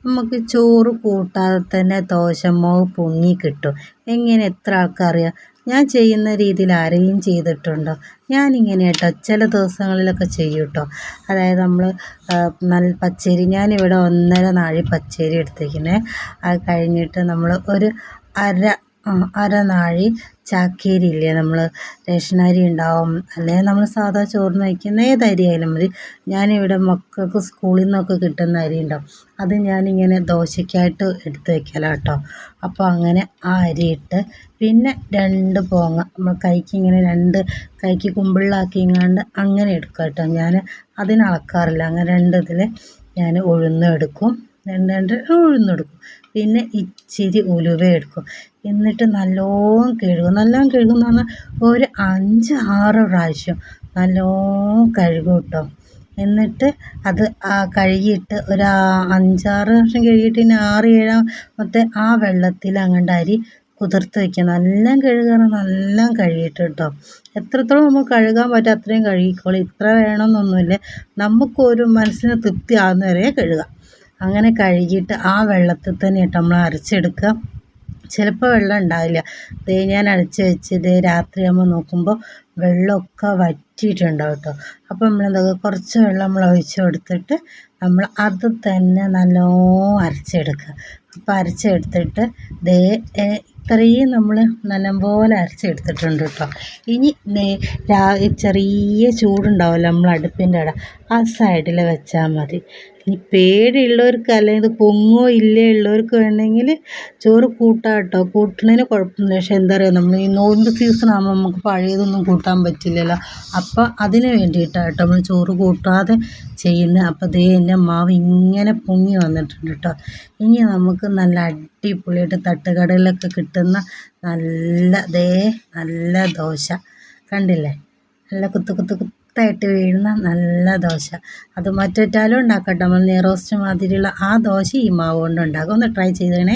നമുക്ക് ചോറ് കൂട്ടാതെ തന്നെ ദോശമാവ് പൊങ്ങി കിട്ടും. എങ്ങനെ എത്ര ആൾക്കറിയാം? ഞാൻ ചെയ്യുന്ന രീതിയിൽ ആരെങ്കിലും ചെയ്തിട്ടുണ്ടോ? ഞാനിങ്ങനെ കേട്ടോ ചില ദിവസങ്ങളിലൊക്കെ ചെയ്യും കേട്ടോ. അതായത് നമ്മൾ നല്ല പച്ചരി, ഞാനിവിടെ 1.5 നാഴി പച്ചരി എടുത്തേക്കിനെ. അത് കഴിഞ്ഞിട്ട് നമ്മൾ ഒരു അര നാഴി ചാക്കേരി ഇല്ലേ, നമ്മൾ റേഷൻ അരി ഉണ്ടാവും, അല്ലെങ്കിൽ നമ്മൾ സാധാ ചോറിന് വയ്ക്കുന്ന ഏത് അരി ആയാലും മതി. ഞാനിവിടെ മക്കൾക്ക് സ്കൂളിൽ നിന്നൊക്കെ കിട്ടുന്ന അരി ഉണ്ടാവും, അത് ഞാനിങ്ങനെ ദോശയ്ക്കായിട്ട് എടുത്ത് വയ്ക്കലാണ് കേട്ടോ. അപ്പോൾ അങ്ങനെ ആ അരിയിട്ട് പിന്നെ 2 പോങ്ങ നമ്മൾ കൈക്ക് ഇങ്ങനെ 2 കൈക്ക് കുമ്പിളിലാക്കിങ്ങാണ്ട് അങ്ങനെ എടുക്കുക കേട്ടോ. ഞാൻ അതിന് അളക്കാറില്ല. അങ്ങനെ 2 ഇതിൽ ഞാൻ ഉഴുന്നെടുക്കും, 2 ഉഴുന്നെടുക്കും. പിന്നെ ഇച്ചിരി ഉലുവ എടുക്കും. എന്നിട്ട് നല്ലോണം കഴുകും. നല്ലോണം കഴുകും എന്ന് പറഞ്ഞാൽ ഒരു 5-6 പ്രാവശ്യം നല്ലോണം കഴുകും കേട്ടോ. എന്നിട്ട് അത് കഴുകിയിട്ട് ഒരു 5-6 പ്രാവശ്യം കഴുകിയിട്ട് പിന്നെ 6-7 ആ വെള്ളത്തിൽ അങ്ങോട്ട് അരി കുതിർത്ത് വയ്ക്കുക. നല്ല കഴുകണം, നല്ല കഴുകിയിട്ട് കേട്ടോ. എത്രത്തോളം നമുക്ക് കഴുകാൻ പറ്റും അത്രയും കഴുകിക്കോളി. ഇത്ര വേണമെന്നൊന്നുമില്ല, നമുക്കൊരു മനസ്സിന് തൃപ്തി ആകുന്ന വരെ കഴുകാം. അങ്ങനെ കഴുകിയിട്ട് ആ വെള്ളത്തിൽ തന്നെ ഇട്ട് നമ്മൾ അരച്ചെടുക്കുക. ചിലപ്പോൾ വെള്ളം ഉണ്ടാവില്ല. ദേ ഞാൻ അരച്ച് വെച്ച് രാത്രിയാകുമ്പോൾ നോക്കുമ്പോൾ വെള്ളമൊക്കെ വറ്റിയിട്ടുണ്ടാവും കേട്ടോ. അപ്പോൾ നമ്മളെന്താക്കുക, കുറച്ച് വെള്ളം നമ്മൾ ഒഴിച്ച് കൊടുത്തിട്ട് നമ്മൾ അത് തന്നെ നല്ലോണം അരച്ചെടുക്കുക. അപ്പോൾ അരച്ചെടുത്തിട്ട് ഇത്രയും നമ്മൾ നല്ലപോലെ അരച്ചെടുത്തിട്ടുണ്ട് കേട്ടോ. ഇനി ചെറിയ ചൂടുണ്ടാവുമല്ലോ നമ്മൾ അടുപ്പിൻ്റെ അവിടെ, ആ സൈഡിൽ വെച്ചാൽ മതി. ഇനി പേടിയുള്ളവർക്ക്, അല്ലെങ്കിൽ ഇത് പൊങ്ങോ ഇല്ലേ ഉള്ളവർക്ക് വേണമെങ്കിൽ ചോറ് കൂട്ടാം കേട്ടോ. കൂട്ടുന്നതിന് കുഴപ്പമൊന്നുമില്ല. പക്ഷേ എന്താ പറയുക, നമ്മൾ ഈ നോമ്പ് സീസൺ ആകുമ്പോൾ നമുക്ക് പഴയതൊന്നും കൂട്ടാൻ പറ്റില്ലല്ലോ. അപ്പോൾ അതിന് വേണ്ടിയിട്ടാണ് കേട്ടോ നമ്മൾ ചോറ് കൂട്ടാതെ ചെയ്യുന്നത്. അപ്പോൾ എൻ്റെ മാവ് ഇങ്ങനെ പൊങ്ങി വന്നിട്ടുണ്ട് കേട്ടോ. ഇനി നമുക്ക് നല്ല അടിപൊളിയായിട്ട് തട്ടുകടയിലൊക്കെ കിട്ടുന്ന നല്ല ദോശ കണ്ടില്ലേ, നല്ല കുത്തായിട്ട് വീഴുന്ന നല്ല ദോശ, അത് മറ്റേറ്റാലും ഉണ്ടാക്കട്ടെ. നമ്മൾ നെയ്റോസ്റ്റ് മാതിരിയുള്ള ആ ദോശ ഈ മാവ് കൊണ്ട് ഉണ്ടാക്കും. ഒന്ന് ട്രൈ ചെയ്തേണേ.